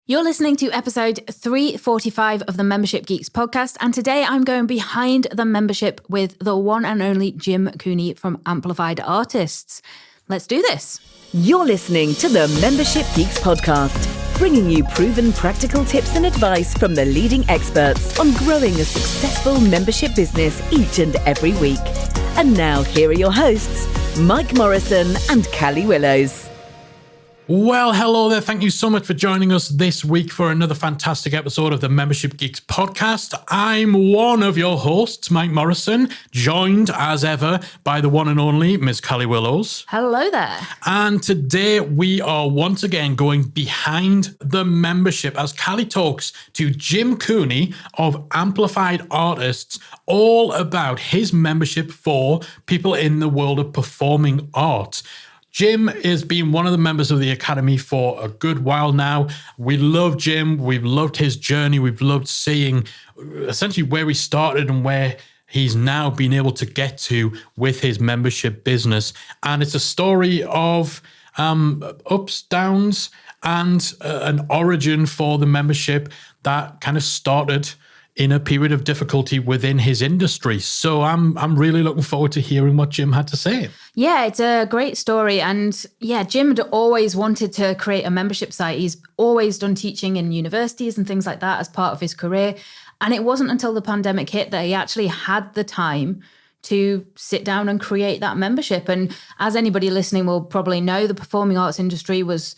You're listening to episode 345 of the Membership Geeks podcast, and today I'm going behind the membership with the one and only Jim Cooney from Amplified Artists. Let's do this. You're listening to the Membership Geeks podcast, bringing you proven practical tips and advice from the leading experts on growing a successful membership business each and every week. And now here are your hosts, Mike Morrison and Callie Willows. Well, hello there. Thank you so much for joining us this week for another fantastic episode of the Membership Geeks podcast. I'm one of your hosts, Mike Morrison, joined as ever by the one and only Miss Callie Willows. Hello there. And today we are once again going behind the membership as Callie talks to Jim Cooney of Amplified Artists all about his membership for people in the world of performing art. Jim has been one of the members of the Academy for a good while now. We love Jim. We've loved his journey. We've loved seeing essentially where he started and where he's now been able to get to with his membership business. And it's a story of ups, downs, and an origin for the membership that kind of started in a period of difficulty within his industry. So I'm really looking forward to hearing what Jim had to say. Yeah, it's a great story. And yeah, Jim had always wanted to create a membership site. He's always done teaching in universities and things like that as part of his career. And it wasn't until the pandemic hit that he actually had the time to sit down and create that membership. And as anybody listening will probably know, the performing arts industry was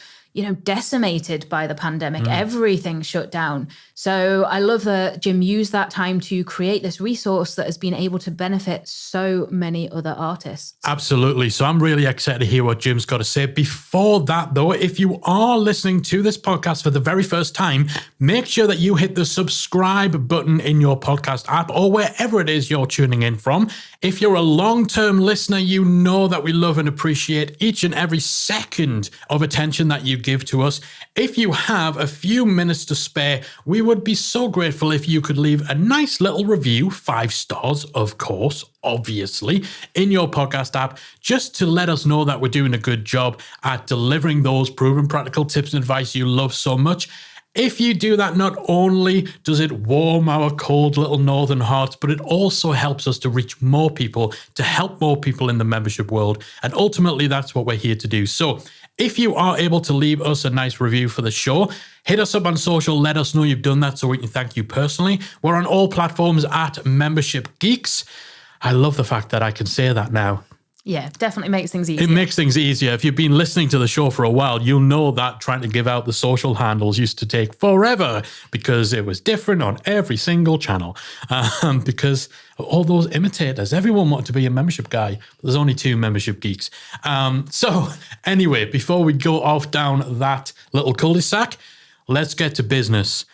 decimated by the pandemic. Everything shut down. So I love that Jim used that time to create this resource that has been able to benefit so many other artists. Absolutely. So I'm really excited to hear what Jim's got to say. Before that, though, if you are listening to this podcast for the very first time, make sure that you hit the subscribe button in your podcast app or wherever it is you're tuning in from. If you're a long-term listener, you know that we love and appreciate each and every second of attention that you give to us. If you have a few minutes to spare, we would be so grateful if you could leave a nice little review, 5 stars, of course, obviously, in your podcast app, just to let us know that we're doing a good job at delivering those proven practical tips and advice you love so much. If you do that, not only does it warm our cold little northern hearts, but it also helps us to reach more people, to help more people in the membership world. And ultimately, that's what we're here to do. So if you are able to leave us a nice review for the show, hit us up on social, let us know you've done that so we can thank you personally. We're on all platforms at Membership Geeks. I love the fact that I can say that now. Yeah, definitely makes things easier. It makes things easier. If you've been listening to the show for a while, you'll know that trying to give out the social handles used to take forever because it was different on every single channel. Because all those imitators, everyone wanted to be a membership guy. There's only 2 membership geeks. So anyway, before we go off down that little cul-de-sac, let's get to business.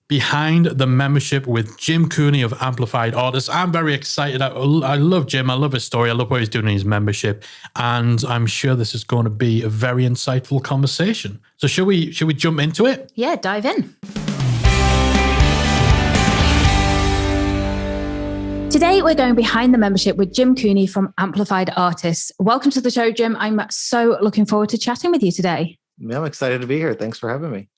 Behind the membership with Jim Cooney of Amplified Artists. I'm very excited. I love Jim. I love his story. I love what he's doing in his membership. And I'm sure this is going to be a very insightful conversation. So should we jump into it? Yeah, dive in. Today, we're going behind the membership with Jim Cooney from Amplified Artists. Welcome to the show, Jim. I'm so looking forward to chatting with you today. Yeah, I'm excited to be here. Thanks for having me.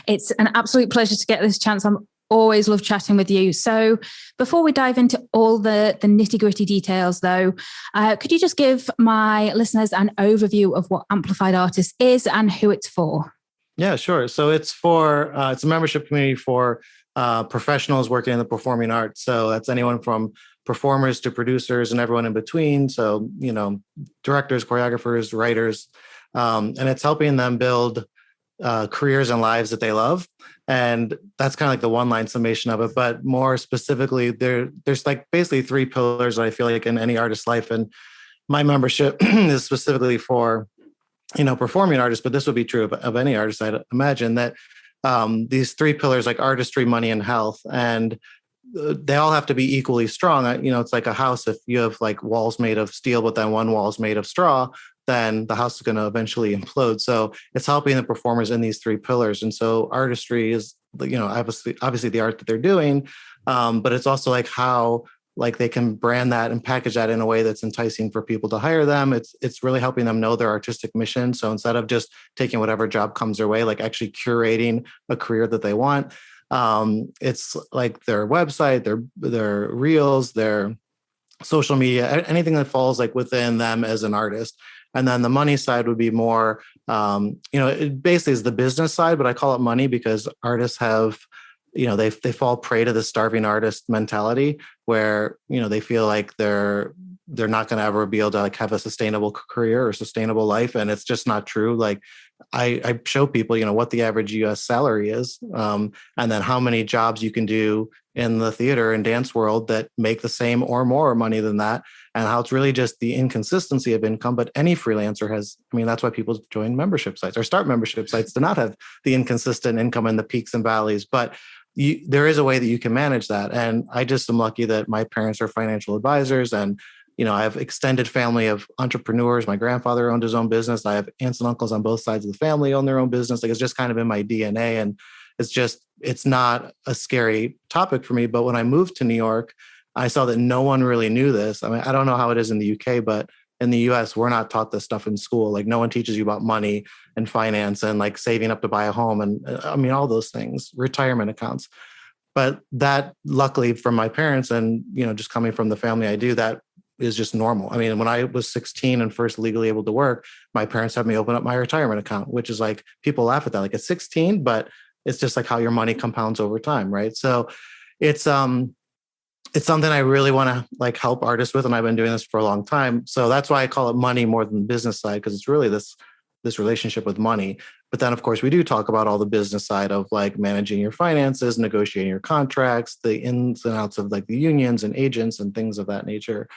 It's an absolute pleasure to get this chance. I'm always love chatting with you. So before we dive into all the nitty-gritty details, though, could you just give my listeners an overview of what Amplified Artists is and who it's for? Yeah, sure. So it's a membership community for professionals working in the performing arts. So that's anyone from performers to producers and everyone in between. So, directors, choreographers, writers, and it's helping them build careers and lives that they love. And that's kind of like the one-line summation of it. But more specifically, there's like basically 3 pillars that I feel like in any artist's life. And my membership is specifically for, performing artists, but this would be true of any artist, I'd imagine, that these 3 pillars, like artistry, money, and health, and they all have to be equally strong. It's like a house. If you have like walls made of steel, but then one wall is made of straw, then the house is going to eventually implode. So it's helping the performers in these 3 pillars. And so artistry is, obviously the art that they're doing, but it's also like how like they can brand that and package that in a way that's enticing for people to hire them. It's really helping them know their artistic mission. So instead of just taking whatever job comes their way, like actually curating a career that they want. It's like their website, their reels, their social media, anything that falls like within them as an artist. And then the money side would be more, it basically is the business side, but I call it money because artists have, they fall prey to the starving artist mentality where, they feel like they're not going to ever be able to like have a sustainable career or sustainable life. And it's just not true. Like I show people, what the average US salary is, and then how many jobs you can do in the theater and dance world that make the same or more money than that, and how it's really just the inconsistency of income. But any freelancer has, that's why people join membership sites or start membership sites to not have the inconsistent income and the peaks and valleys. But there is a way that you can manage that. And I just am lucky that my parents are financial advisors, and I have extended family of entrepreneurs. My grandfather owned his own business. I have aunts and uncles on both sides of the family own their own business. Like it's just kind of in my DNA. And it's not a scary topic for me. But when I moved to New York, I saw that no one really knew this. I don't know how it is in the UK, but in the US, we're not taught this stuff in school. Like no one teaches you about money and finance and like saving up to buy a home. And all those things, retirement accounts. But that luckily from my parents and, just coming from the family I do, that is just normal. When I was 16 and first legally able to work, my parents had me open up my retirement account, which is like, people laugh at that, like at 16, but it's just like how your money compounds over time. Right. So it's something I really want to like help artists with. And I've been doing this for a long time. So that's why I call it money more than the business side, because it's really this relationship with money. But then of course we do talk about all the business side of like managing your finances, negotiating your contracts, the ins and outs of like the unions and agents and things of that nature.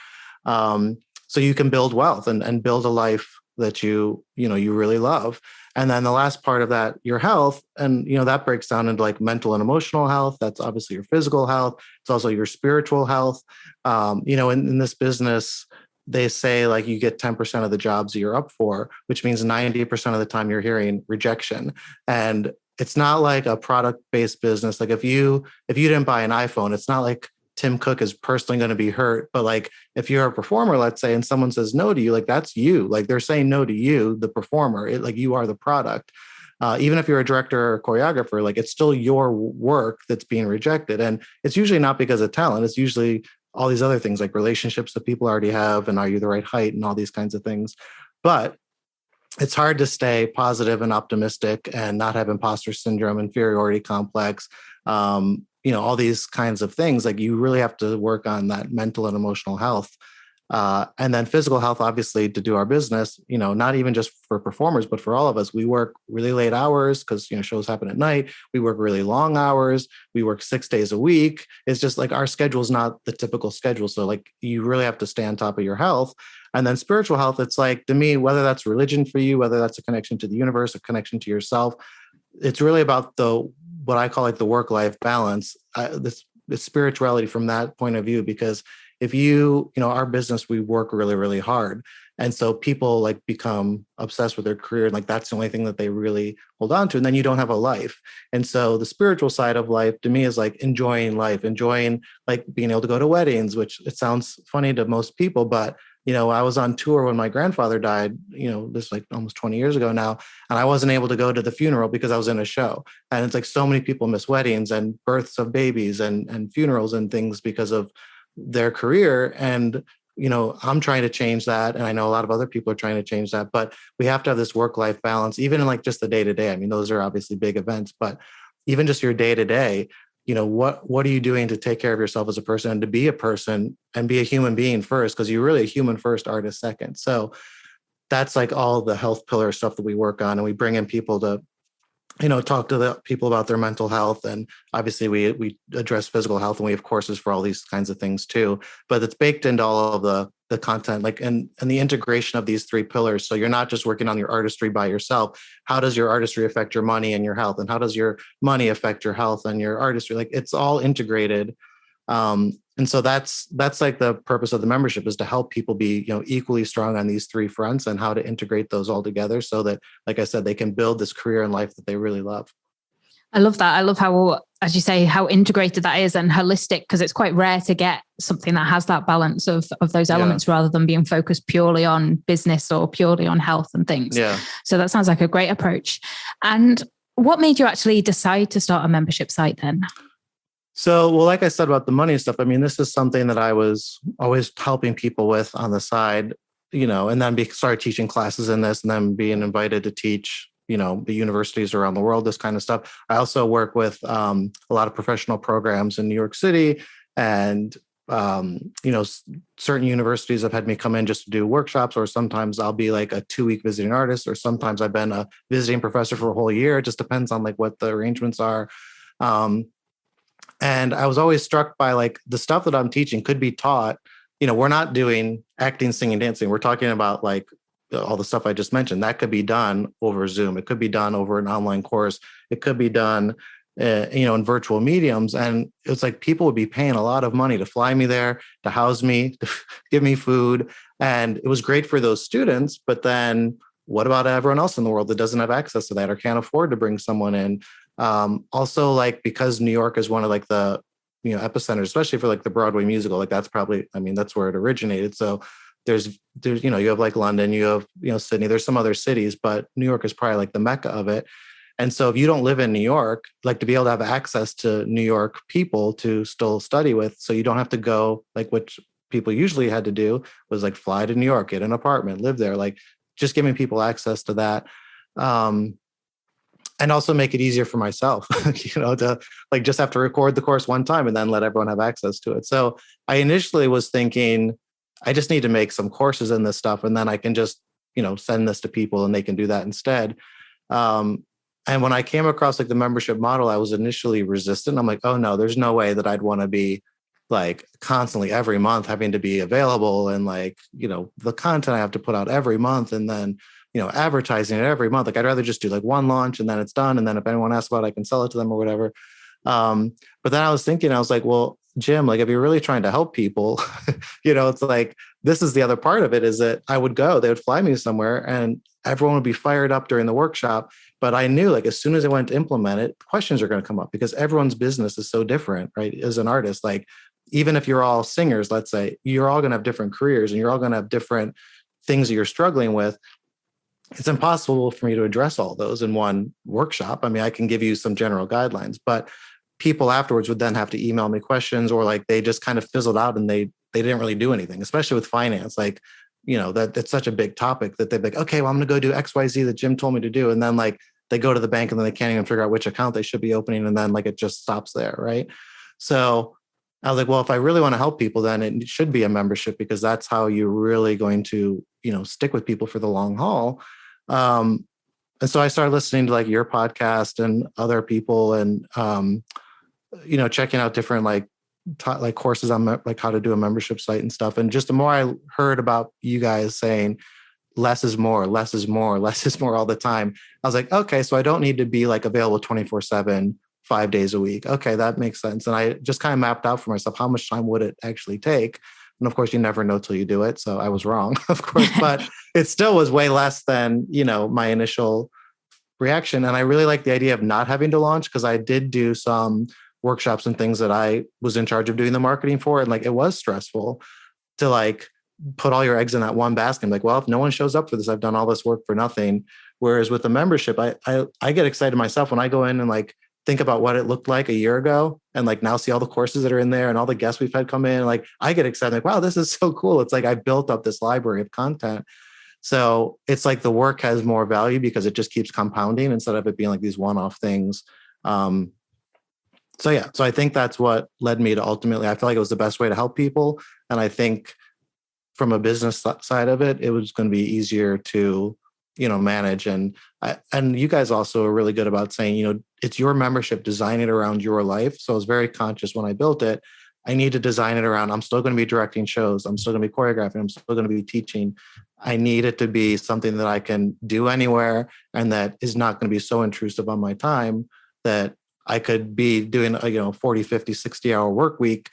So you can build wealth and build a life that you really love. And then the last part of that, your health, and that breaks down into like mental and emotional health. That's obviously your physical health. It's also your spiritual health. In this business, they say like you get 10% of the jobs that you're up for, which means 90% of the time you're hearing rejection. And it's not like a product-based business. Like if you didn't buy an iPhone, it's not like Tim Cook is personally going to be hurt. But like if you're a performer, let's say, and someone says no to you, like that's you. Like they're saying no to you, the performer. Like you are the product. Even if you're a director or a choreographer, like it's still your work that's being rejected. And it's usually not because of talent. It's usually all these other things like relationships that people already have, and are you the right height and all these kinds of things. But it's hard to stay positive and optimistic and not have imposter syndrome, inferiority complex, all these kinds of things. Like you really have to work on that mental and emotional health. And then physical health, obviously, to do our business, not even just for performers, but for all of us. We work really late hours because, shows happen at night. We work really long hours. We work 6 days a week. It's just like our schedule is not the typical schedule. So like you really have to stay on top of your health. And then spiritual health, it's like, to me, whether that's religion for you, whether that's a connection to the universe, a connection to yourself, it's really about what I call like the work-life balance, this spirituality from that point of view. Because if our business, we work really, really hard. And so people like become obsessed with their career. And like, that's the only thing that they really hold on to. And then you don't have a life. And so the spiritual side of life to me is like enjoying life, enjoying like being able to go to weddings, which it sounds funny to most people, but I was on tour when my grandfather died, this is like almost 20 years ago now. And I wasn't able to go to the funeral because I was in a show. And it's like so many people miss weddings and births of babies and funerals and things because of their career. And, I'm trying to change that. And I know a lot of other people are trying to change that, but we have to have this work-life balance, even in like just the day-to-day. Those are obviously big events, but even just your day-to-day, what are you doing to take care of yourself as a person and to be a person and be a human being first? Because you're really a human first, artist second. So that's like all the health pillar stuff that we work on. And we bring in people to, talk to the people about their mental health. And obviously we address physical health, and we have courses for all these kinds of things too. But it's baked into all of the content, like and the integration of these three pillars. So you're not just working on your artistry by yourself. How does your artistry affect your money and your health? And how does your money affect your health and your artistry? Like it's all integrated. And so that's like the purpose of the membership, is to help people be, equally strong on these three fronts and how to integrate those all together so that, like I said, they can build this career and life that they really love. I love that. I love how, as you say, how integrated that is and holistic, because it's quite rare to get something that has that balance of those elements rather than being focused purely on business or purely on health and things. Yeah. So that sounds like a great approach. And what made you actually decide to start a membership site then? So, well, like I said about the money stuff, I mean, this is something that I was always helping people with on the side, and then started teaching classes in this and then being invited to teach, the universities around the world, this kind of stuff. I also work with a lot of professional programs in New York City, and, certain universities have had me come in just to do workshops, or sometimes I'll be like a 2-week visiting artist, or sometimes I've been a visiting professor for a whole year. It just depends on like what the arrangements are. And I was always struck by like the stuff that I'm teaching could be taught. We're not doing acting, singing, dancing. We're talking about like all the stuff I just mentioned. That could be done over Zoom. It could be done over an online course. It could be done, in virtual mediums. And it's like people would be paying a lot of money to fly me there, to house me, to give me food. And it was great for those students. But then what about everyone else in the world that doesn't have access to that or can't afford to bring someone in? Also, like, because New York is one of like the epicenters, especially for like the Broadway musical, like that's probably, that's where it originated. So there's you have like London, you have Sydney, there's some other cities, but New York is probably like the mecca of it. And so if you don't live in New York, like to be able to have access to New York people to still study with, so you don't have to go like what people usually had to do was like fly to New York, get an apartment, live there, like just giving people access to that. And also make it easier for myself, to like just have to record the course one time and then let everyone have access to it. So I initially was thinking, I just need to make some courses in this stuff, and then I can just, send this to people and they can do that instead. And when I came across like the membership model, I was initially resistant. I'm like, oh no, there's no way that I'd want to be like constantly every month having to be available, and like, the content I have to put out every month, and then advertising it every month. Like I'd rather just do like one launch and then it's done. And then if anyone asks about it, I can sell it to them or whatever. But then I was thinking, I was like, well, Jim, like if you're really trying to help people, it's like, this is the other part of it, is that I would go, they would fly me somewhere and everyone would be fired up during the workshop. But I knew like as soon as I went to implement it, questions are going to come up because everyone's business is so different, right? As an artist, like even if you're all singers, let's say, you're all going to have different careers and you're all going to have different things that you're struggling with. It's impossible for me to address all those in one workshop. I can give you some general guidelines, but people afterwards would then have to email me questions, or like they just kind of fizzled out and they didn't really do anything, especially with finance. Like, that's such a big topic that they'd be like, okay, well, I'm going to go do XYZ that Jim told me to do. And then like they go to the bank and then they can't even figure out which account they should be opening. And then like it just stops there. Right. So I was like, well, if I really want to help people, then it should be a membership, because that's how you're really going to, stick with people for the long haul. And so I started listening to like your podcast and other people, and, checking out different like courses on like how to do a membership site and stuff. And just the more I heard about you guys saying less is more, less is more, less is more all the time, I was like, okay, so I don't need to be like available 24/7, 5 days a week. Okay, that makes sense. And I just kind of mapped out for myself, how much time would it actually take? And of course, you never know till you do it. So I was wrong, of course, but it still was way less than, my initial reaction. And I really like the idea of not having to launch, because I did do some workshops and things that I was in charge of doing the marketing for. And like, it was stressful to like put all your eggs in that one basket. I'm like, well, if no one shows up for this, I've done all this work for nothing. Whereas with the membership, I get excited myself when I go in and like think about what it looked like a year ago, and like now see all the courses that are in there and all the guests we've had come in. Like I get excited, like, wow, this is so cool. It's like I built up this library of content. So it's like the work has more value because it just keeps compounding instead of it being like these one-off things. So I think that's what led me to ultimately, I feel like it was the best way to help people. And I think from a business side of it, it was going to be easier to, manage. And you guys also are really good about saying, it's your membership, design it around your life. So I was very conscious when I built it. I need to design it around, I'm still going to be directing shows. I'm still going to be choreographing. I'm still going to be teaching. I need it to be something that I can do anywhere, and that is not going to be so intrusive on my time that I could be doing a 40, 50, 60 hour work week,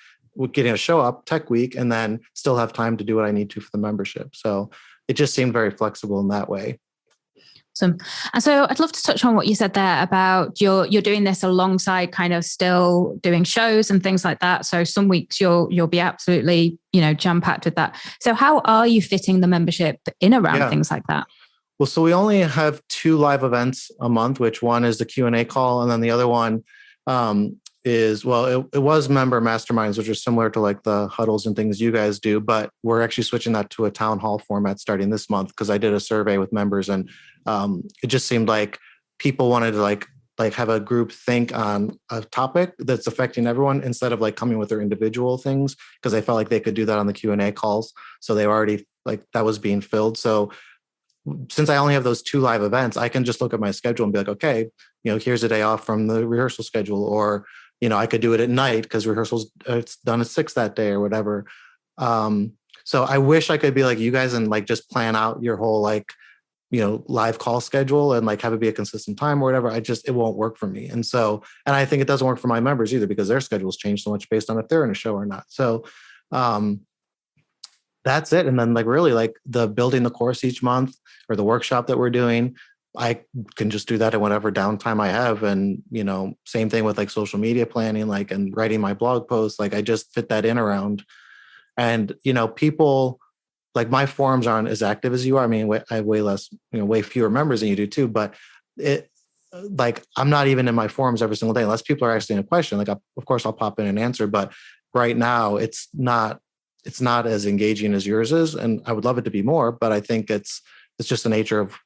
getting a show up tech week, and then still have time to do what I need to for the membership. So it just seemed very flexible in that way. Awesome. And so I'd love to touch on what you said there about you're doing this alongside kind of still doing shows and things like that. So some weeks you'll be absolutely, jam-packed with that. So how are you fitting the membership in around things like that? Well, so we only have 2 live events a month, which one is the Q&A call. And then the other one it was member masterminds, which are similar to like the huddles and things you guys do, but we're actually switching that to a town hall format starting this month because I did a survey with members and it just seemed like people wanted to like have a group think on a topic that's affecting everyone instead of like coming with their individual things because they felt like they could do that on the Q&A calls. So they were already like that was being filled. So since I only have those 2 live events, I can just look at my schedule and be like, okay, here's a day off from the rehearsal schedule, or, I could do it at night because rehearsals, it's done at 6 that day or whatever. So I wish I could be like you guys and like just plan out your whole live call schedule and like have it be a consistent time or whatever. It won't work for me. And I think it doesn't work for my members either because their schedules change so much based on if they're in a show or not. So that's it. And then like really like the building the course each month or the workshop that we're doing, I can just do that at whatever downtime I have. And, same thing with like social media planning, and writing my blog posts, I just fit that in around. And, people like my forums aren't as active as you are. I mean, I have way less, way fewer members than you do too, but I'm not even in my forums every single day unless people are asking a question. Of course I'll pop in and answer, but right now it's not as engaging as yours is. And I would love it to be more, but I think it's just the nature of,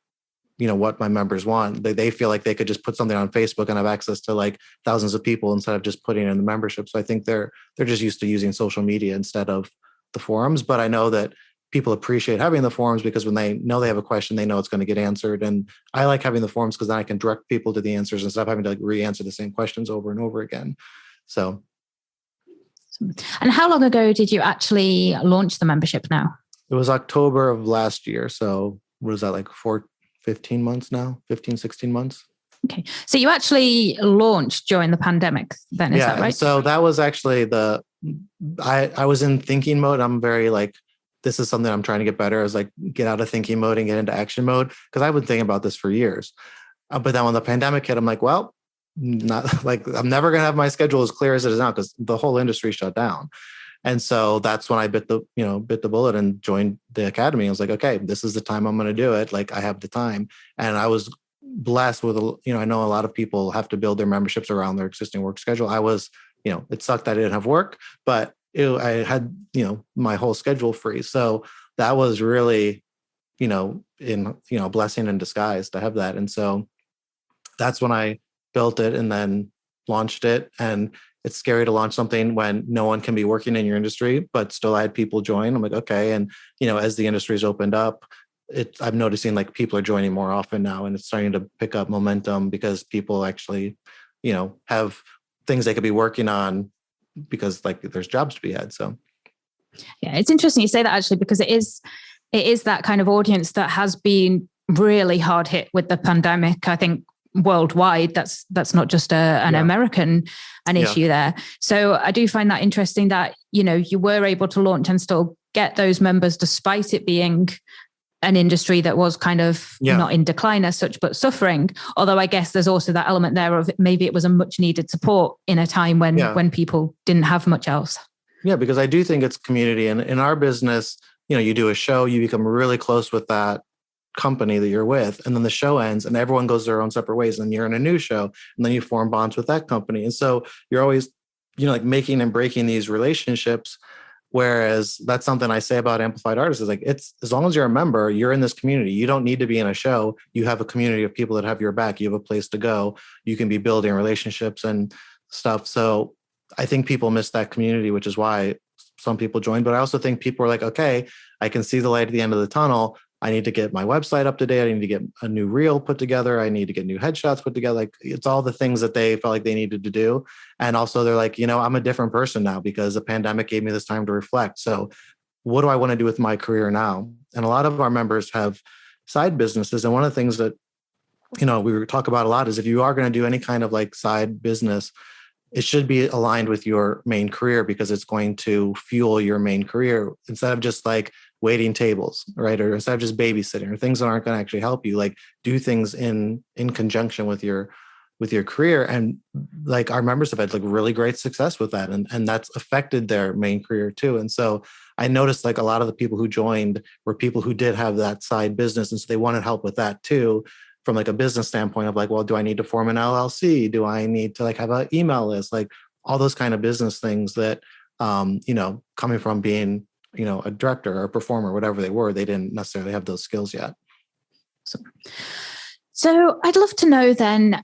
what my members want. They feel like they could just put something on Facebook and have access to like thousands of people instead of just putting it in the membership. So I think they're just used to using social media instead of the forums. But I know that people appreciate having the forums because when they know they have a question, they know it's going to get answered. And I like having the forums because then I can direct people to the answers instead of having to like re-answer the same questions over and over again. So. And how long ago did you actually launch the membership now? It was October of last year. So what is that, like 15 months now? 15, 16 months? Okay. So you actually launched during the pandemic then, is that right? So that was actually I was in thinking mode. I'm very like, this is something I'm trying to get better. I was like, get out of thinking mode and get into action mode. Cause I've been thinking about this for years. But then when the pandemic hit, I'm like, well, not like I'm never going to have my schedule as clear as it is now because the whole industry shut down. And so that's when I bit the bullet and joined the academy. I was like, okay, this is the time I'm going to do it. Like I have the time. And I was blessed with, I know a lot of people have to build their memberships around their existing work schedule. I was, it sucked that I didn't have work, but I had, my whole schedule free. So that was really, a blessing in disguise to have that. And so that's when I built it and then launched it. And it's scary to launch something when no one can be working in your industry, but still I had people join. I'm like, okay. And, as the industry's opened up, I'm noticing like people are joining more often now and it's starting to pick up momentum because people actually, have things they could be working on because like there's jobs to be had. So. Yeah, it's interesting you say that actually, because it is that kind of audience that has been really hard hit with the pandemic. I think worldwide, that's not just an American issue there. So I do find that interesting that, you were able to launch and still get those members despite it being an industry that was kind of not in decline as such, but suffering. Although I guess there's also that element there of maybe it was a much needed support in a time when people didn't have much else. Yeah, because I do think it's community. And in our business, you do a show, you become really close with that company that you're with, and then the show ends and everyone goes their own separate ways, and you're in a new show and then you form bonds with that company. And so you're always, like making and breaking these relationships. Whereas that's something I say about Amplified Artists is like, it's as long as you're a member, you're in this community. You don't need to be in a show. You have a community of people that have your back. You have a place to go. You can be building relationships and stuff. So I think people miss that community, which is why some people join. But I also think people are like, okay, I can see the light at the end of the tunnel. I need to get my website up to date. I need to get a new reel put together. I need to get new headshots put together. Like it's all the things that they felt like they needed to do. And also they're like, I'm a different person now because the pandemic gave me this time to reflect. So what do I want to do with my career now? And a lot of our members have side businesses. And one of the things that, we talk about a lot is if you are going to do any kind of like side business, it should be aligned with your main career because it's going to fuel your main career instead of just like waiting tables, right? Or instead of just babysitting or things that aren't going to actually help you, like do things in conjunction with your career. And like our members have had like really great success with that. And that's affected their main career too. And so I noticed like a lot of the people who joined were people who did have that side business. And so they wanted help with that too, from like a business standpoint of like, well, do I need to form an LLC? Do I need to like have an email list? Like all those kind of business things that, coming from being, a director or a performer, whatever they were, they didn't necessarily have those skills yet. So I'd love to know then,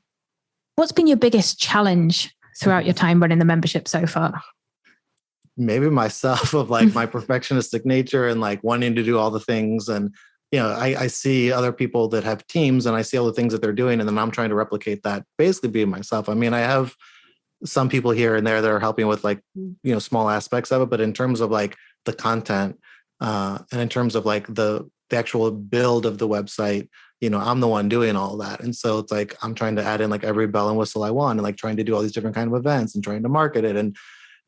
what's been your biggest challenge throughout your time running the membership so far? Maybe myself, of like my perfectionistic nature and like wanting to do all the things. And, I see other people that have teams and I see all the things that they're doing. And then I'm trying to replicate that, basically being myself. I mean, I have some people here and there that are helping with like, small aspects of it. But in terms of like the content and in terms of like the actual build of the website, I'm the one doing all that. And so it's like, I'm trying to add in like every bell and whistle I want and like trying to do all these different kind of events and trying to market it.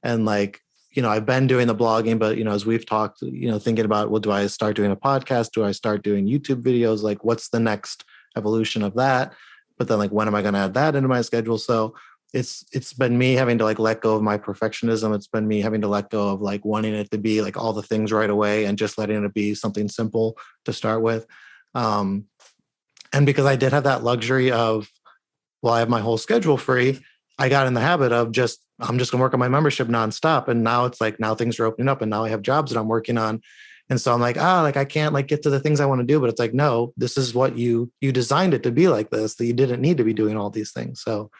And like, I've been doing the blogging, but, as we've talked, thinking about, well, do I start doing a podcast? Do I start doing YouTube videos? Like, what's the next evolution of that? But then like, when am I going to add that into my schedule? So it's been me having to like let go of my perfectionism. It's been me having to let go of like wanting it to be like all the things right away and just letting it be something simple to start with. And because I did have that luxury of, well, I have my whole schedule free, I got in the habit of I'm just going to work on my membership nonstop. And now it's like, now things are opening up and now I have jobs that I'm working on. And so I'm like, I can't like get to the things I want to do, but it's like, no, this is what you designed it to be like this, that you didn't need to be doing all these things. So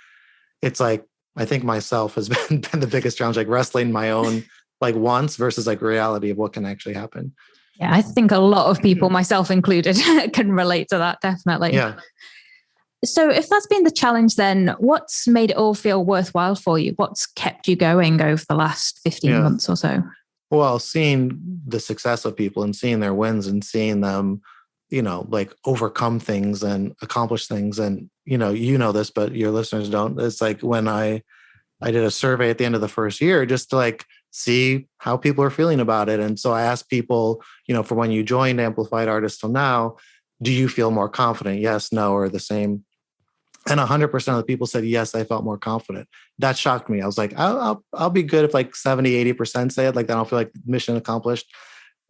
it's like, I think myself has been the biggest challenge, like wrestling my own like wants versus like reality of what can actually happen. Yeah, I think a lot of people, myself included, can relate to that, definitely. Yeah. So if that's been the challenge, then what's made it all feel worthwhile for you? What's kept you going over the last 15 months or so? Well, seeing the success of people and seeing their wins and seeing them, like overcome things and accomplish things. And, this, but your listeners don't. It's like when I did a survey at the end of the first year, just to like see how people are feeling about it. And so I asked people, for when you joined Amplified Artists till now, do you feel more confident? Yes, no, or the same. And 100% of the people said, yes, I felt more confident. That shocked me. I was like, I'll be good if like 70, 80% say it. Like, then I'll feel like mission accomplished,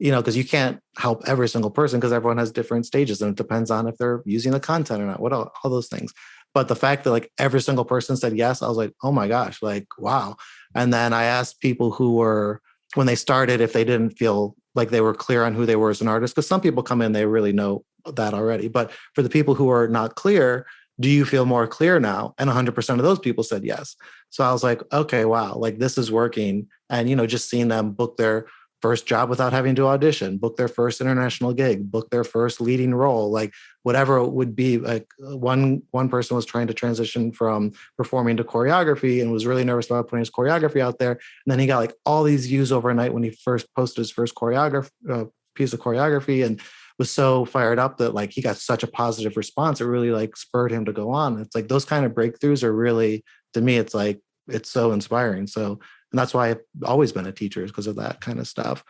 because you can't help every single person because everyone has different stages and it depends on if they're using the content or not, what all those things. But the fact that like every single person said yes, I was like, oh my gosh, like, wow. And then I asked people who were, when they started, if they didn't feel like they were clear on who they were as an artist, because some people come in, they really know that already. But for the people who are not clear, do you feel more clear now? And 100% of those people said yes. So I was like, okay, wow, like this is working. And, just seeing them book their first job without having to audition, book their first international gig, book their first leading role, like whatever it would be. Like one person was trying to transition from performing to choreography and was really nervous about putting his choreography out there. And then he got like all these views overnight when he first posted his first piece of choreography and was so fired up that like he got such a positive response. It really like spurred him to go on. It's like those kind of breakthroughs are really, to me, it's like, it's so inspiring. So, and that's why I've always been a teacher, is because of that kind of stuff.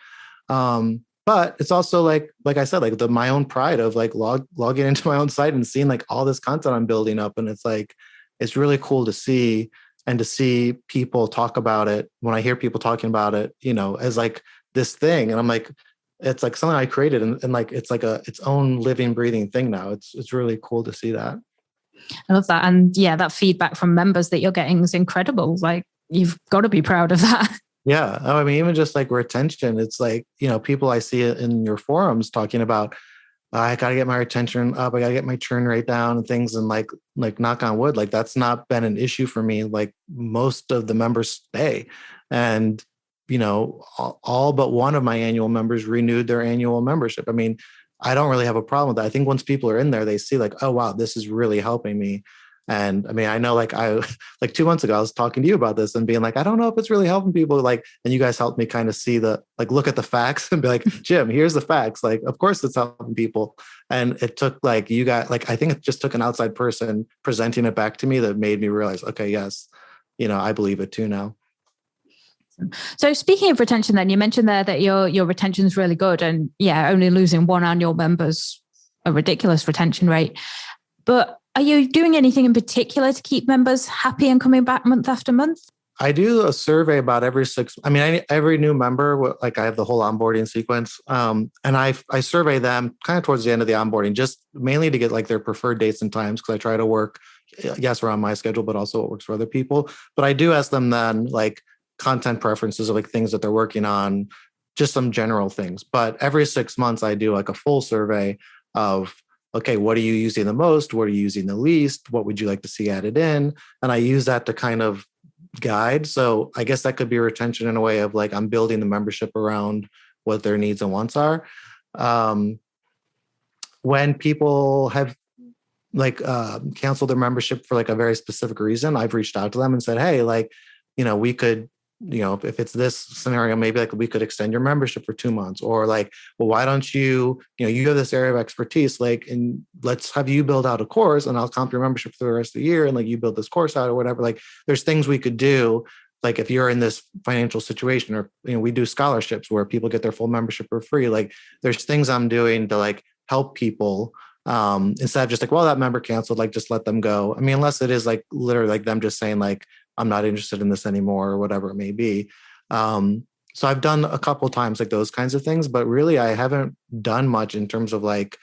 But it's also like I said, like my own pride of like logging into my own site and seeing like all this content I'm building up. And it's like, it's really cool to see, and to see people talk about it. When I hear people talking about it, as like this thing, and I'm like, it's like something I created and like, it's like its own living, breathing thing now. It's really cool to see that. I love that. And yeah, that feedback from members that you're getting is incredible. Like, you've got to be proud of that. Yeah. I mean, even just like retention, it's like, people I see in your forums talking about, I got to get my retention up. I got to get my churn rate down and things. And like knock on wood, like that's not been an issue for me. Like most of the members stay, and all but one of my annual members renewed their annual membership. I mean, I don't really have a problem with that. I think once people are in there, they see like, oh, wow, this is really helping me. And I mean, I know like 2 months ago, I was talking to you about this and being like, I don't know if it's really helping people. Like, and you guys helped me kind of see look at the facts and be like, Jim, here's the facts. Like, of course it's helping people. And it took I think it just took an outside person presenting it back to me that made me realize, okay, yes, I believe it too now. So speaking of retention, then you mentioned there that your retention is really good, and only losing one annual member's a ridiculous retention rate. But are you doing anything in particular to keep members happy and coming back month after month? I do a survey about every new member, like I have the whole onboarding sequence. And I survey them kind of towards the end of the onboarding, just mainly to get like their preferred dates and times. Cause I try to work, yes, around my schedule, but also what works for other people. But I do ask them then like content preferences of like things that they're working on, just some general things. But every 6 months I do like a full survey of, okay, what are you using the most? What are you using the least? What would you like to see added in? And I use that to kind of guide. So I guess that could be retention in a way of like, I'm building the membership around what their needs and wants are. When people have like canceled their membership for like a very specific reason, I've reached out to them and said, hey, like, we could, if it's this scenario, maybe like we could extend your membership for 2 months, or like, well, why don't you have this area of expertise, like, and let's have you build out a course and I'll comp your membership for the rest of the year. And like, you build this course out or whatever, like there's things we could do. Like if you're in this financial situation, or, we do scholarships where people get their full membership for free. Like there's things I'm doing to like help people instead of just like, well, that member canceled, like just let them go. I mean, unless it is like literally like them just saying like, I'm not interested in this anymore or whatever it may be. So I've done a couple of times like those kinds of things, but really I haven't done much in terms of like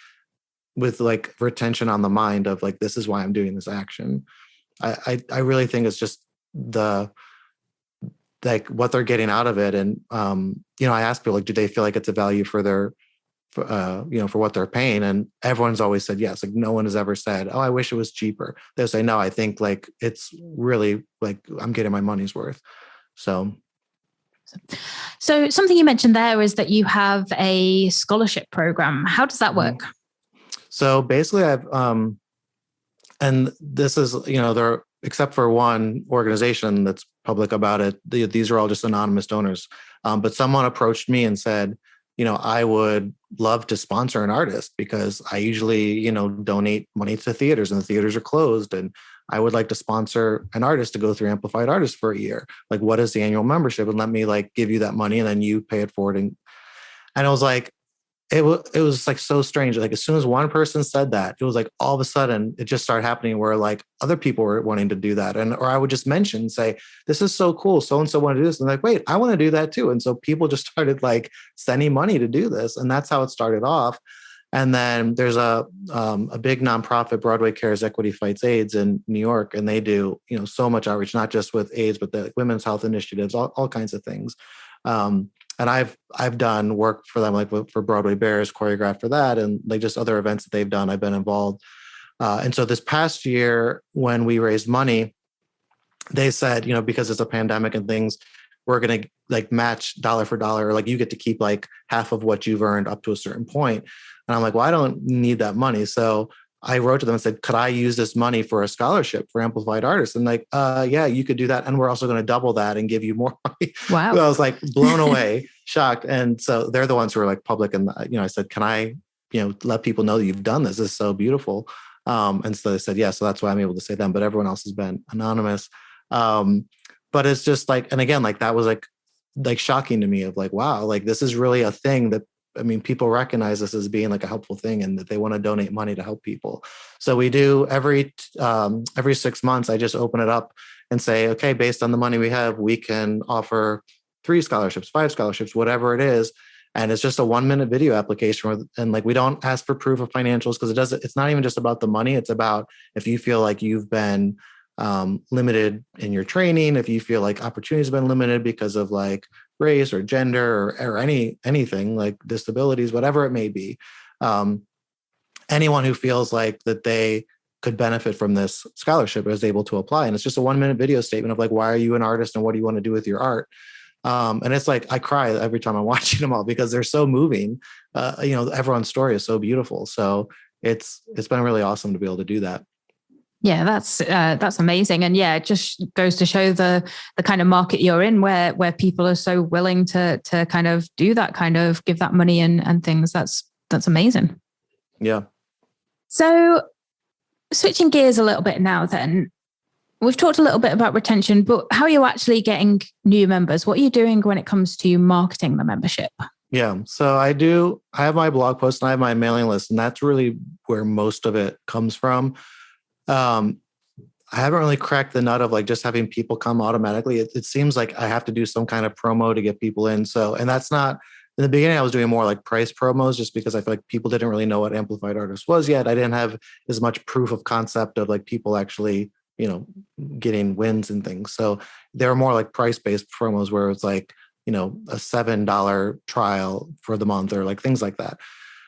with like retention on the mind of like, this is why I'm doing this action. I really think it's just like what they're getting out of it. And, I ask people like, do they feel like it's a value for their, for what they're paying? And everyone's always said yes. Like no one has ever said, oh, I wish it was cheaper. They'll say, no, I think like it's really like I'm getting my money's worth. So something you mentioned there is that you have a scholarship program. How does that work? So basically I've, and this is, there, except for one organization that's public about it, these are all just anonymous donors. But someone approached me and said, I would love to sponsor an artist because I usually, donate money to theaters and the theaters are closed. And I would like to sponsor an artist to go through Amplified Artists for a year. Like, what is the annual membership? And let me like give you that money and then you pay it forward. And I was like, it was like so strange. Like as soon as one person said that, it was like all of a sudden it just started happening where like other people were wanting to do that. Or I would just mention, say, this is so cool. So-and-so want to do this. And like, wait, I want to do that too. And so people just started like sending money to do this. And that's how it started off. And then there's a big nonprofit, Broadway Cares Equity Fights AIDS in New York. And they do, so much outreach, not just with AIDS, but the women's health initiatives, all kinds of things. And I've done work for them, like for Broadway Bears, choreographed for that, and like just other events that they've done. I've been involved. And so this past year, when we raised money, they said, because it's a pandemic and things, we're going to like match dollar for dollar. Like you get to keep like half of what you've earned up to a certain point. And I'm like, well, I don't need that money. So I wrote to them and said, could I use this money for a scholarship for Amplified Artists? And like, yeah, you could do that. And we're also going to double that and give you more money. Wow. So I was like blown away, shocked. And so they're the ones who are like public. And, I said, can I, let people know that you've done this? This is so beautiful. And so they said, yeah, so that's why I'm able to say them, but everyone else has been anonymous. But it's just like, and again, like that was like shocking to me of like, wow, like this is really a thing that, people recognize this as being like a helpful thing and that they want to donate money to help people. So we do every 6 months, I just open it up and say, okay, based on the money we have, we can offer 3 scholarships, 5 scholarships, whatever it is. And it's just a 1-minute video application. And like, we don't ask for proof of financials because it's not even just about the money. It's about if you feel like you've been limited in your training, if you feel like opportunities have been limited because of like race or gender or anything like disabilities, whatever it may be. Anyone who feels like that they could benefit from this scholarship is able to apply. And it's just a 1-minute video statement of like, why are you an artist and what do you want to do with your art? And it's like, I cry every time I'm watching them all because they're so moving. Everyone's story is so beautiful. So it's been really awesome to be able to do that. Yeah, that's amazing. And yeah, it just goes to show the kind of market you're in where people are so willing to kind of do that, kind of give that money and things. That's amazing. Yeah. So switching gears a little bit now then, We've talked a little bit about retention, but how are you actually getting new members? What are you doing when it comes to marketing the membership? Yeah. So I have my blog post and I have my mailing list, and that's really where most of it comes from. I haven't really cracked the nut of like just having people come automatically. It seems like I have to do some kind of promo to get people in. So, and that's not, in the beginning, I was doing more like price promos just because I feel like people didn't really know what Amplified Artist was yet. I didn't have as much proof of concept of like people actually, getting wins and things. So they were more like price-based promos where it's like, a $7 trial for the month or like things like that.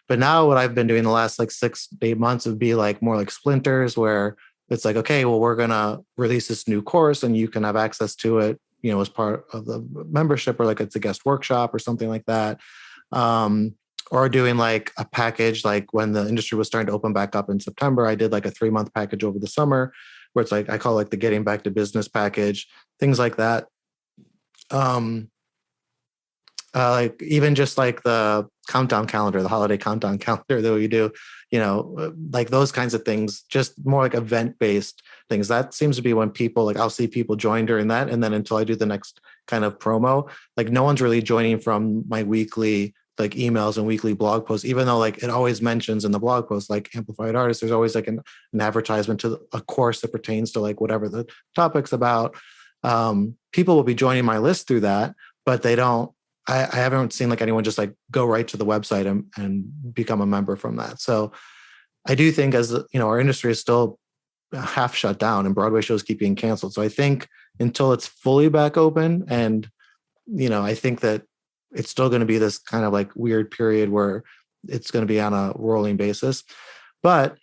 But now what I've been doing the last like 6 to 8 months would be like more like splinters where it's like, okay, well, we're going to release this new course and you can have access to it, as part of the membership, or like it's a guest workshop or something like that. Or doing like a package, like when the industry was starting to open back up in September, I did like a 3-month package over the summer where it's like, I call it like the getting back to business package, things like that. Like even just like the countdown calendar, the holiday countdown calendar that we do, like those kinds of things, just more like event-based things. That seems to be when people, like I'll see people join during that. And then until I do the next kind of promo, like no one's really joining from my weekly like emails and weekly blog posts, even though like it always mentions in the blog post, like Amplified Artists, there's always like an advertisement to a course that pertains to like whatever the topic's about. People will be joining my list through that, but they don't, I haven't seen like anyone just like go right to the website and become a member from that. So I do think as our industry is still half shut down and Broadway shows keep being canceled. So I think until it's fully back open, and I think that it's still going to be this kind of like weird period where it's going to be on a rolling basis. But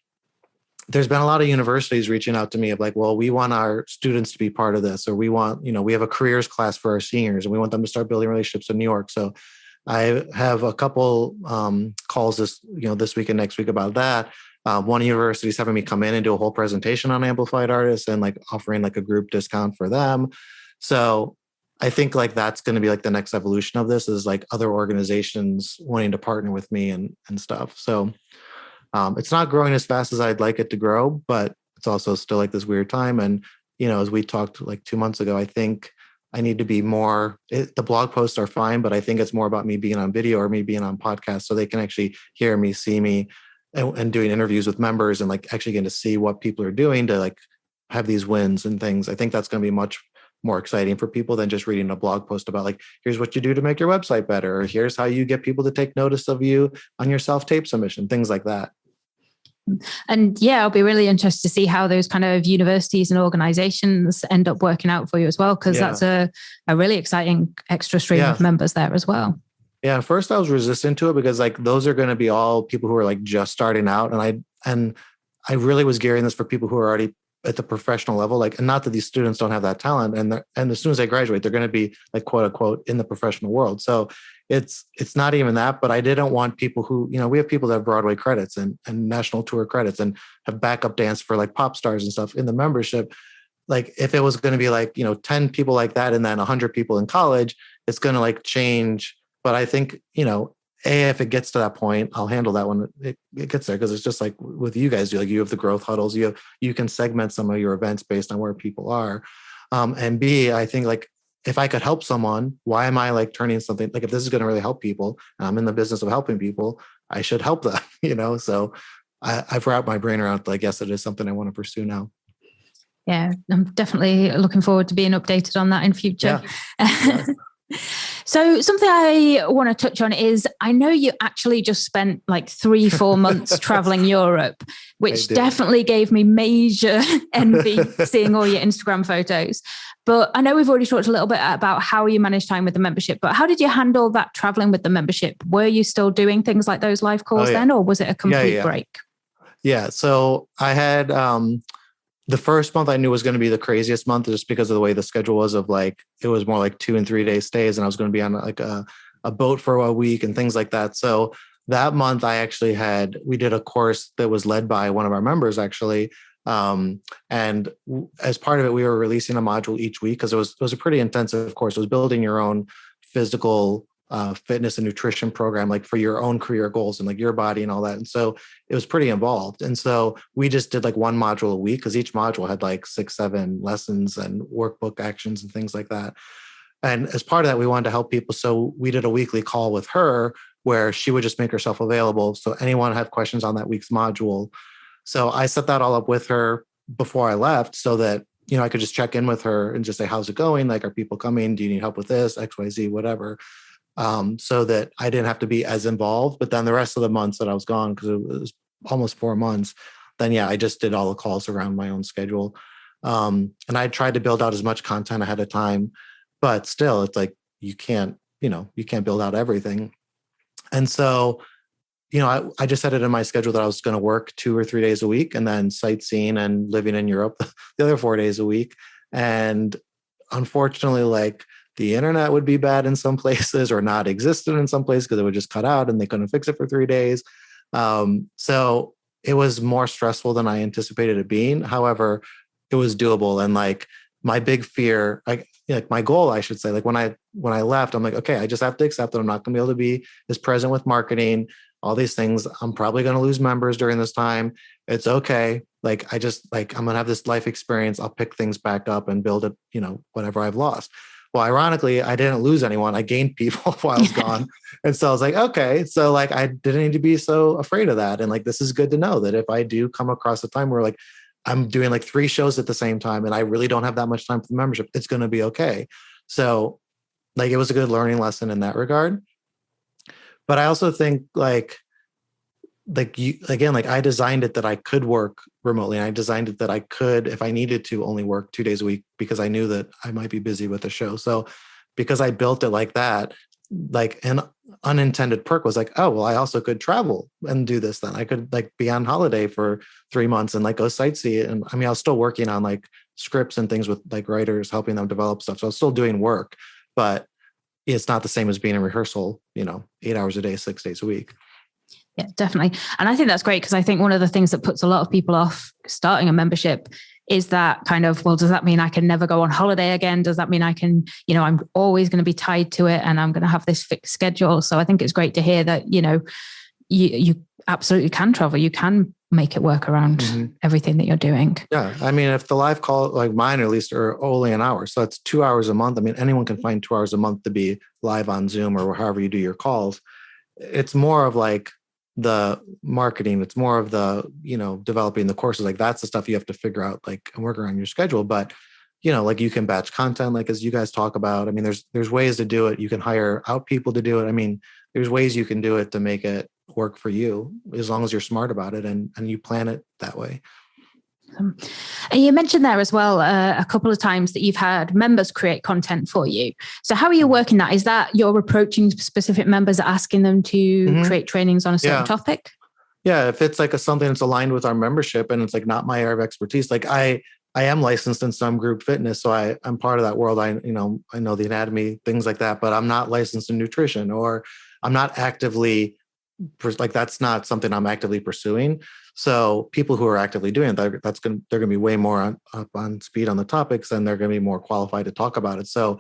there's been a lot of universities reaching out to me of like, well, we want our students to be part of this, or we want, we have a careers class for our seniors and we want them to start building relationships in New York. So I have a couple calls this week and next week about that. One university is having me come in and do a whole presentation on Amplified Artists and like offering like a group discount for them. So I think like that's going to be like the next evolution of this, is like other organizations wanting to partner with me and stuff. So it's not growing as fast as I'd like it to grow, but it's also still like this weird time. And, as we talked like 2 months ago, I think I need to be more, the blog posts are fine, but I think it's more about me being on video or me being on podcasts so they can actually hear me, see me, and doing interviews with members and like actually getting to see what people are doing to like have these wins and things. I think that's going to be much more exciting for people than just reading a blog post about like, here's what you do to make your website better, or here's how you get people to take notice of you on your self-tape submission, things like that. And yeah, I'll be really interested to see how those kind of universities and organizations end up working out for you as well, because that's a really exciting extra stream of members there as well. Yeah, at first I was resistant to it because like those are going to be all people who are like just starting out, and I really was gearing this for people who are already at the professional level, like, and not that these students don't have that talent, and as soon as they graduate, they're going to be like quote unquote in the professional world. So it's not even that, but I didn't want people who, we have people that have Broadway credits and national tour credits and have backup dance for like pop stars and stuff in the membership. Like if it was going to be like, 10 people like that and then 100 people in college, it's going to like change. But I think, if it gets to that point, I'll handle that when it gets there, because it's just like with you guys, you have the growth huddles, you can segment some of your events based on where people are. And B, I think like if I could help someone, why am I like turning something, like if this is going to really help people, and I'm in the business of helping people, I should help them, so I've wrapped my brain around, like, yes, it is something I want to pursue now. Yeah, I'm definitely looking forward to being updated on that in future. Yeah. So something I want to touch on is, I know you actually just spent like 3-4 months traveling Europe, which definitely gave me major envy seeing all your Instagram photos. But I know we've already talked a little bit about how you manage time with the membership, but how did you handle that traveling with the membership? Were you still doing things like those live calls then, or was it a complete break? Yeah. So I had, the first month I knew was going to be the craziest month just because of the way the schedule was of like, it was more like 2 and 3 day stays, and I was going to be on like a boat for a week and things like that. So that month I actually we did a course that was led by one of our members actually. And as part of it, we were releasing a module each week because it was a pretty intensive course. It was building your own physical fitness and nutrition program, like for your own career goals and like your body and all that. And so it was pretty involved. And so we just did like one module a week because each module had like 6-7 lessons and workbook actions and things like that. And as part of that, we wanted to help people. So we did a weekly call with her where she would just make herself available. So anyone had questions on that week's module. So I set that all up with her before I left so that, I could just check in with her and just say, how's it going? Like, are people coming? Do you need help with this? XYZ, whatever. So that I didn't have to be as involved. But then the rest of the months that I was gone, because it was almost 4 months, then I just did all the calls around my own schedule. And I tried to build out as much content ahead of time, but still it's like, you can't build out everything. And so, I just had it in my schedule that I was going to work 2 or 3 days a week and then sightseeing and living in Europe the other 4 days a week. And unfortunately, like, the internet would be bad in some places or not existent in some places because it would just cut out and they couldn't fix it for 3 days. So it was more stressful than I anticipated it being. However, it was doable. And like my big fear, like my goal, I should say, like when I left, I'm like, okay, I just have to accept that I'm not going to be able to be as present with marketing, all these things. I'm probably going to lose members during this time. It's okay. Like, I'm going to have this life experience. I'll pick things back up and build it, whatever I've lost. Well, ironically, I didn't lose anyone. I gained people while I was gone. And so I was like, okay, so like, I didn't need to be so afraid of that. And like, this is good to know that if I do come across a time where like, I'm doing like 3 shows at the same time and I really don't have that much time for the membership, it's going to be okay. So like, it was a good learning lesson in that regard. But I also think like I designed it that I could work remotely. And I designed it that I could, if I needed to, only work 2 days a week because I knew that I might be busy with the show. So because I built it like that, like an unintended perk was like, oh, well, I also could travel and do this. Then I could like be on holiday for 3 months and like go sightsee. And I mean, I was still working on like scripts and things with like writers, helping them develop stuff. So I was still doing work, but it's not the same as being in rehearsal, 8 hours a day, 6 days a week. Yeah, definitely. And I think that's great because I think one of the things that puts a lot of people off starting a membership is that kind of, well, does that mean I can never go on holiday again? Does that mean I can, I'm always going to be tied to it and I'm going to have this fixed schedule? So I think it's great to hear that, you absolutely can travel. You can make it work around everything that you're doing. Yeah. I mean, if the live call, like mine at least, are only an hour, so that's 2 hours a month. I mean, anyone can find 2 hours a month to be live on Zoom or however you do your calls. It's more of like the marketing. It's more of the, developing the courses. Like that's the stuff you have to figure out, like, and work around your schedule. But, like you can batch content, like as you guys talk about. I mean, there's ways to do it. You can hire out people to do it. I mean, there's ways you can do it to make it work for you as long as you're smart about it and you plan it that way. And you mentioned there as well a couple of times that you've had members create content for you. So how are you working that? Is that you're approaching specific members, asking them to create trainings on a certain topic? Yeah, if it's like something that's aligned with our membership and it's like not my area of expertise, like I am licensed in some group fitness, so I'm part of that world. I know the anatomy, things like that, but I'm not licensed in nutrition, or I'm not actively like, that's not something I'm actively pursuing. So people who are actively doing it, they're going to be way more up on speed on the topics, and they're going to be more qualified to talk about it. So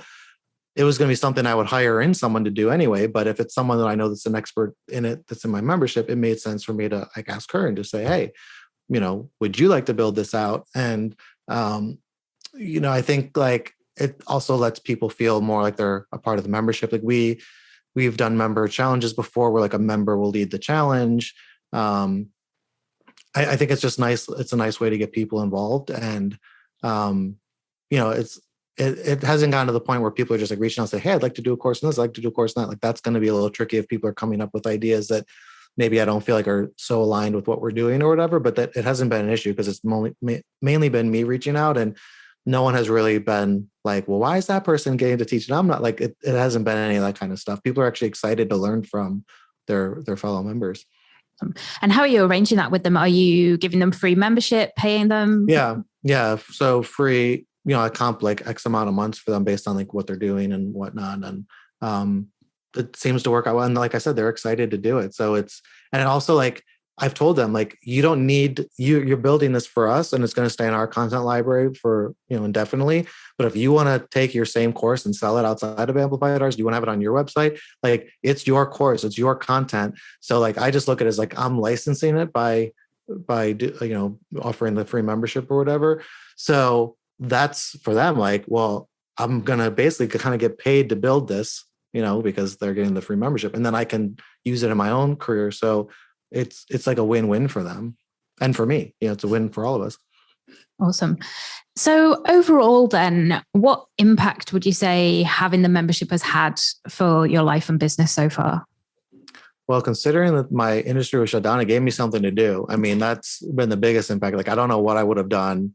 it was going to be something I would hire in someone to do anyway. But if it's someone that I know that's an expert in it, that's in my membership, it made sense for me to like ask her and just say, hey, would you like to build this out? And, I think like it also lets people feel more like they're a part of the membership. Like we've done member challenges before where like a member will lead the challenge. I think it's just nice. It's a nice way to get people involved. And, it hasn't gotten to the point where people are just like reaching out and say, hey, I'd like to do a course in this. I'd like to do a course in that. Like, that's going to be a little tricky if people are coming up with ideas that maybe I don't feel like are so aligned with what we're doing or whatever, but that it hasn't been an issue because it's mainly been me reaching out, and no one has really been like, well, why is that person getting to teach? And I'm not like, it hasn't been any of that kind of stuff. People are actually excited to learn from their fellow members. And how are you arranging that with them? Are you giving them free membership, paying them? Yeah. So free, I comp like X amount of months for them based on like what they're doing and whatnot. And it seems to work out well. And like I said, they're excited to do it. So and also like, I've told them, like, you don't need, you're building this for us and it's going to stay in our content library for, indefinitely. But if you want to take your same course and sell it outside of Amplified Arts, you want to have it on your website, like, it's your course, it's your content. So like, I just look at it as like, I'm licensing it by offering the free membership or whatever. So that's for them, like, well, I'm going to basically kind of get paid to build this, because they're getting the free membership, and then I can use it in my own career. So it's like a win-win for them. And for me, it's a win for all of us. Awesome. So overall then, what impact would you say having the membership has had for your life and business so far? Well, considering that my industry was shut down, it gave me something to do. I mean, that's been the biggest impact. Like, I don't know what I would have done.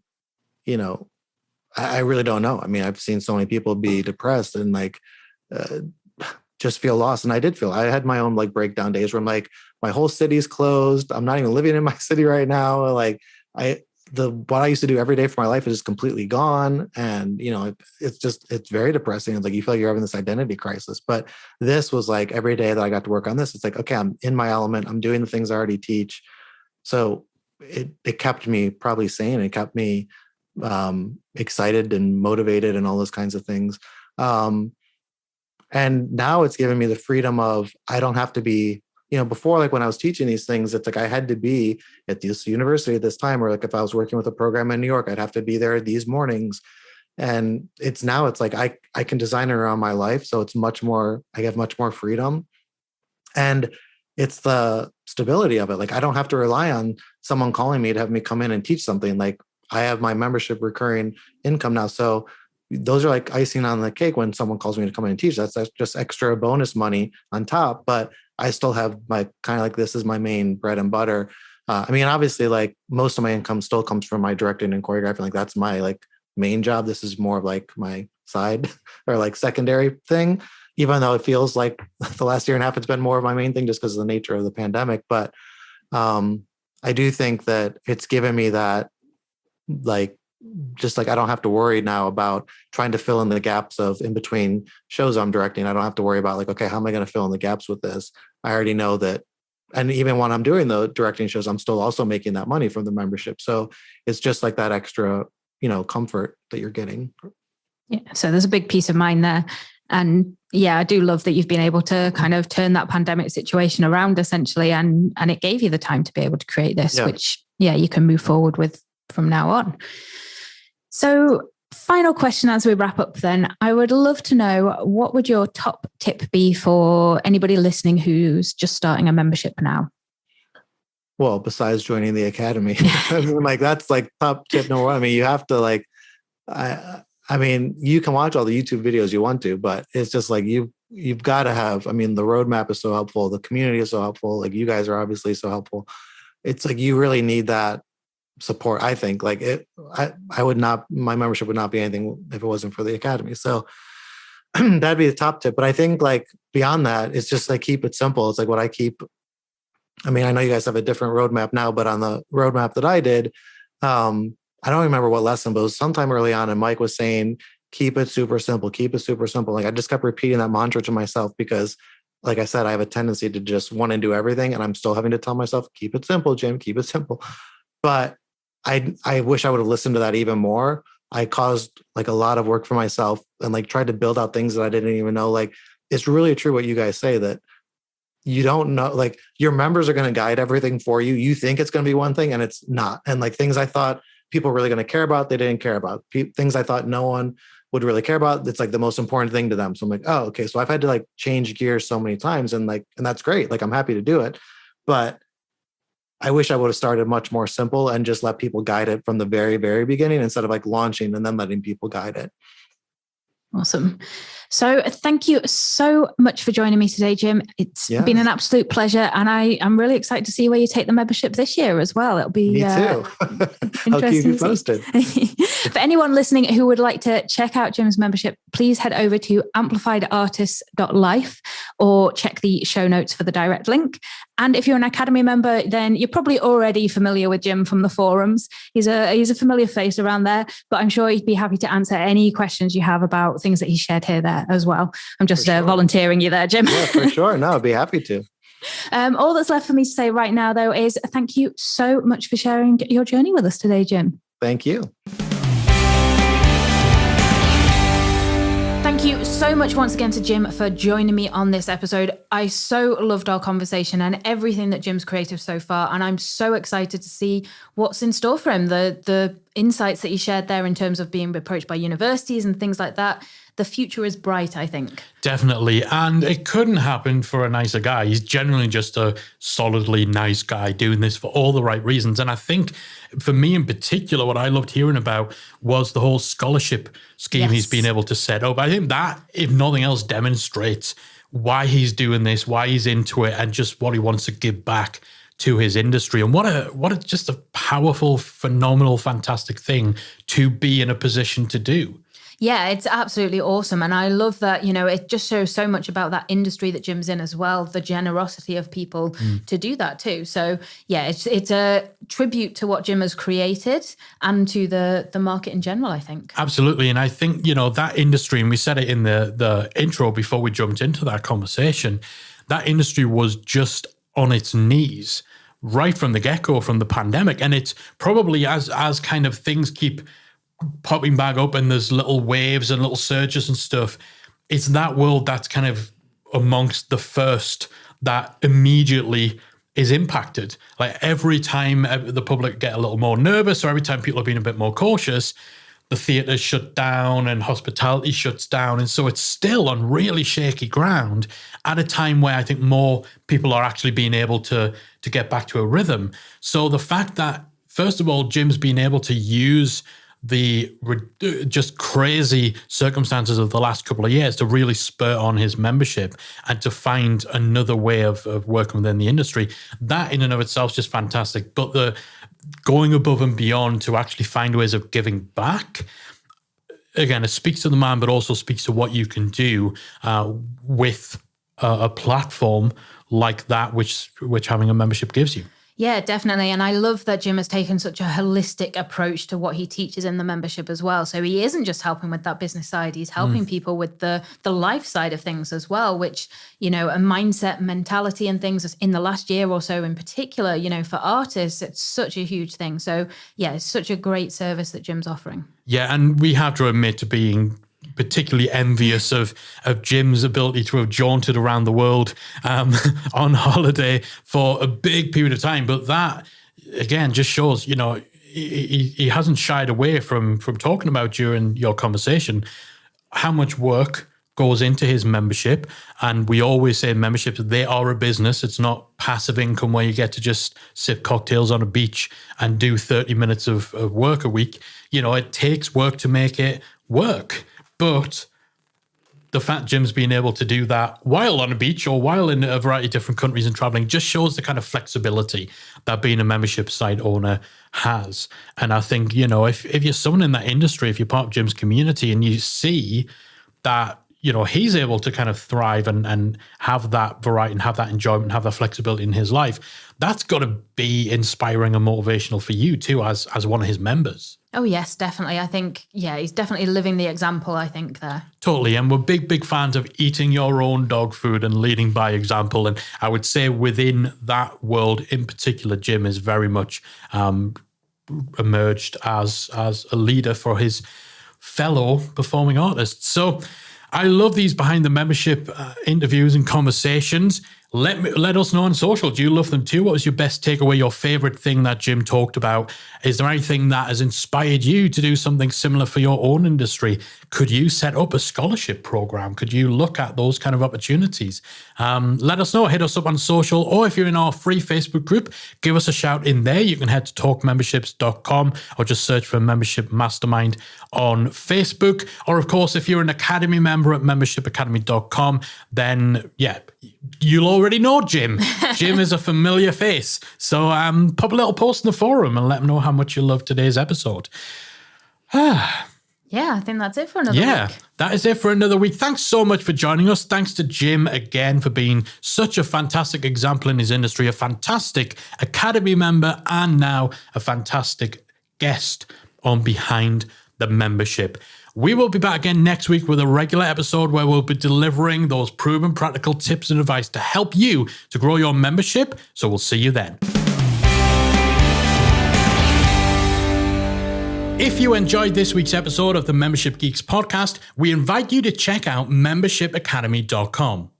I really don't know. I mean, I've seen so many people be depressed and like, just feel lost. And I had my own like breakdown days where I'm like, my whole city's closed. I'm not even living in my city right now. Like what I used to do every day for my life is just completely gone. And, it's very depressing. It's like, you feel like you're having this identity crisis, but this was like every day that I got to work on this. It's like, okay, I'm in my element. I'm doing the things I already teach. So it kept me probably sane. It kept me excited and motivated and all those kinds of things. And now it's given me the freedom of, I don't have to be, before, like when I was teaching these things, it's like I had to be at this university at this time, or like if I was working with a program in New York, I'd have to be there these mornings. And it's like I can design it around my life. So it's I have much more freedom. And it's the stability of it. Like, I don't have to rely on someone calling me to have me come in and teach something. Like, I have my membership recurring income now. So those are like icing on the cake when someone calls me to come in and teach. That's just extra bonus money on top. But I still have my kind of like, this is my main bread and butter. I mean, obviously, like most of my income still comes from my directing and choreographing. Like, that's my like main job. This is more of like my side or like secondary thing, even though it feels like the last year and a half, it's been more of my main thing just because of the nature of the pandemic. But I do think that it's given me that, like, just like I don't have to worry now about trying to fill in the gaps of in between shows I'm directing. I don't have to worry about like, okay, how am I going to fill in the gaps with this? I already know that. And even when I'm doing the directing shows, I'm still also making that money from the membership. So it's just like that extra, comfort that you're getting. Yeah. So there's a big peace of mind there. And yeah, I do love that you've been able to kind of turn that pandemic situation around essentially. And it gave you the time to be able to create this, which you can move forward with from now on. So final question as we wrap up then, I would love to know, what would your top tip be for anybody listening who's just starting a membership now? Well, besides joining the academy, I mean, like that's like top tip number one. I mean, you have to like, I mean, you can watch all the YouTube videos you want to, but it's just like you've got to have, I mean, the roadmap is so helpful. The community is so helpful. Like, you guys are obviously so helpful. It's like, you really need that support. I think like my membership would not be anything if it wasn't for the academy. So that'd be the top tip. But I think like beyond that, it's just like, keep it simple. It's like what I mean, I know you guys have a different roadmap now, but on the roadmap that I did, I don't remember what lesson, but it was sometime early on. And Mike was saying, keep it super simple, keep it super simple. Like, I just kept repeating that mantra to myself because, like I said, I have a tendency to just want to do everything. And I'm still having to tell myself, keep it simple, Jim, keep it simple. But I wish I would have listened to that even more. I caused like a lot of work for myself and like tried to build out things that I didn't even know. Like, it's really true what you guys say, that you don't know, like your members are going to guide everything for you. You think it's going to be one thing and it's not. And like things I thought people were really going to care about, they didn't care about. Things I thought no one would really care about, it's like the most important thing to them. So I'm like, oh, okay. So I've had to like change gears so many times and that's great. Like, I'm happy to do it. But I wish I would have started much more simple and just let people guide it from the very, very beginning instead of like launching and then letting people guide it. Awesome. So thank you so much for joining me today, Jim. It's been an absolute pleasure. And I'm really excited to see where you take the membership this year as well. It'll be me too. I'll keep you posted. For anyone listening who would like to check out Jim's membership, please head over to amplifiedartist.life or check the show notes for the direct link. And if you're an Academy member, then you're probably already familiar with Jim from the forums. He's a familiar face around there, but I'm sure he'd be happy to answer any questions you have about things that he shared here there as well. I'm just volunteering you there, Jim. Yeah, for sure. No, I'd be happy to. All that's left for me to say right now, though, is thank you so much for sharing your journey with us today, Jim. Thank you. Thank you so much once again to Jim for joining me on this episode. I so loved our conversation and everything that Jim's created so far. And I'm so excited to see what's in store for him. The insights that he shared there in terms of being approached by universities and things like that. The future is bright, I think. Definitely. And it couldn't happen for a nicer guy. He's generally just a solidly nice guy doing this for all the right reasons. And I think for me in particular, what I loved hearing about was the whole scholarship scheme he's been able to set up. I think that, if nothing else, demonstrates why he's doing this, why he's into it, and just what he wants to give back to his industry. And what a just a powerful, phenomenal, fantastic thing to be in a position to do. Yeah, it's absolutely awesome. And I love that, it just shows so much about that industry that Jim's in as well, the generosity of people to do that too. So yeah, it's a tribute to what Jim has created and to the market in general, I think. Absolutely. And I think, that industry, and we said it in the intro before we jumped into that conversation, that industry was just on its knees right from the get-go, from the pandemic. And it's probably as kind of things keep popping back up and there's little waves and little surges and stuff, it's that world that's kind of amongst the first that immediately is impacted. Like every time the public get a little more nervous or every time people are being a bit more cautious, the theatres shut down and hospitality shuts down. And so it's still on really shaky ground at a time where I think more people are actually being able to get back to a rhythm. So the fact that, first of all, Jim's been able to use the just crazy circumstances of the last couple of years to really spur on his membership and to find another way of working within the industry, that in and of itself is just fantastic. But the going above and beyond to actually find ways of giving back, again, it speaks to the man, but also speaks to what you can do with a platform like that, which having a membership gives you. Yeah, definitely. And I love that Jim has taken such a holistic approach to what he teaches in the membership as well. So he isn't just helping with that business side, he's helping people with the life side of things as well, which, a mindset, mentality and things in the last year or so in particular, for artists, it's such a huge thing. So yeah, it's such a great service that Jim's offering. Yeah, and we have to admit to being particularly envious of Jim's ability to have jaunted around the world on holiday for a big period of time. But that, again, just shows, he hasn't shied away from talking about during your conversation how much work goes into his membership. And we always say memberships, they are a business. It's not passive income where you get to just sip cocktails on a beach and do 30 minutes of work a week. It takes work to make it work. But the fact Jim's been able to do that while on a beach or while in a variety of different countries and traveling just shows the kind of flexibility that being a membership site owner has. And I think, if you're someone in that industry, if you're part of Jim's community and you see that, he's able to kind of thrive and have that variety and have that enjoyment and have that flexibility in his life, that's got to be inspiring and motivational for you too as one of his members. Oh, yes, definitely. I think, he's definitely living the example, I think, there. Totally. And we're big fans of eating your own dog food and leading by example. And I would say within that world in particular, Jim is very much emerged as a leader for his fellow performing artists. So I love these behind the membership interviews and conversations. Let us know on social. Do you love them too? What was your best takeaway, your favorite thing that Jim talked about? Is there anything that has inspired you to do something similar for your own industry? Could you set up a scholarship program? Could you look at those kind of opportunities? Let us know. Hit us up on social, or if you're in our free Facebook group, give us a shout in there. You can head to talkmemberships.com or just search for Membership Mastermind on Facebook. Or of course, if you're an Academy member at membershipacademy.com, then you'll already know Jim. Jim is a familiar face. So pop a little post in the forum and let them know how much you love today's episode. Yeah, I think that's it for another week. That is it for another week. Thanks so much for joining us. Thanks to Jim again for being such a fantastic example in his industry, a fantastic Academy member, and now a fantastic guest on Behind the Membership. We will be back again next week with a regular episode where we'll be delivering those proven practical tips and advice to help you to grow your membership. So we'll see you then. If you enjoyed this week's episode of the Membership Geeks podcast, we invite you to check out membershipacademy.com.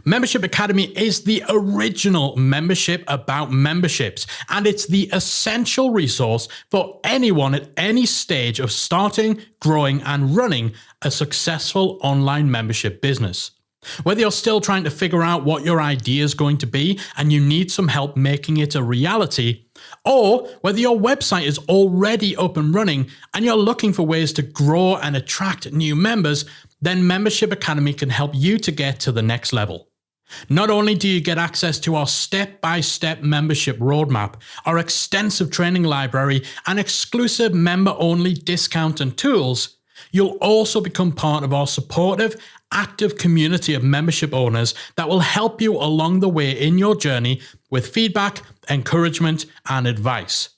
Membership Academy is the original membership about memberships, and it's the essential resource for anyone at any stage of starting, growing, and running a successful online membership business. Whether you're still trying to figure out what your idea is going to be and you need some help making it a reality, or whether your website is already up and running and you're looking for ways to grow and attract new members, then Membership Academy can help you to get to the next level. Not only do you get access to our step-by-step membership roadmap, our extensive training library, and exclusive member-only discount and tools, you'll also become part of our supportive, active community of membership owners that will help you along the way in your journey with feedback, encouragement, and advice.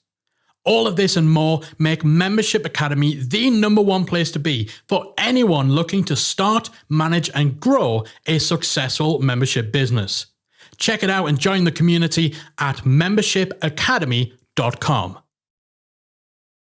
All of this and more make Membership Academy the #1 place to be for anyone looking to start, manage, and grow a successful membership business. Check it out and join the community at membershipacademy.com.